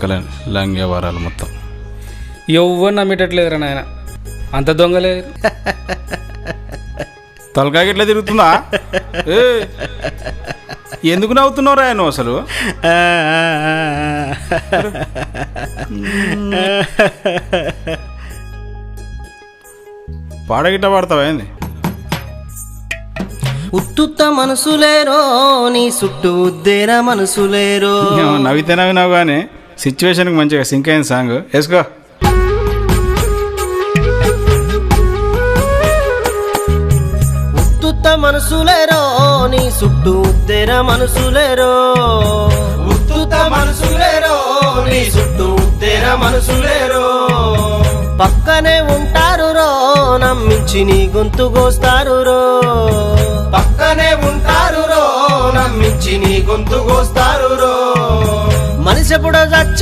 లెక్కలని లంగే వారాలు మొత్తం. ఎవ్వరు నమ్మేటట్లేదురా నాయన, అంత దొంగలే. తలకాయ ఇట్లా తిరుగుతుందా? ఎందుకు నవ్వుతున్నావురా నువ్వు అసలు? పాడగిట్ట పాడతావా ఏంది? ఉత్తుత్త మనసులేరో నీ చుట్టూ ఉద్దేర మనసులేరో. నవ్వితే నవ్వినావు కానీ సిచ్యువేషన్కి మంచిగా సింక్ అయిన సాంగ్ వేసుకో. ఉత్తుత్త మనసులేరో నీ చుట్టూ ఉద్దేర మనసులేరో. ఉత్తుత్త మనసులేరో నీ చుట్టూ ఉద్దేర మనసులేరో. పక్కనే ఉంటారు రో నమ్మించి నీ గొంతు కోస్తారు రో. పక్కనే ఉంటారు రో నమ్మించి నీ గొంతు కోస్తారు రో. మనిషి ఎప్పుడో చచ్చి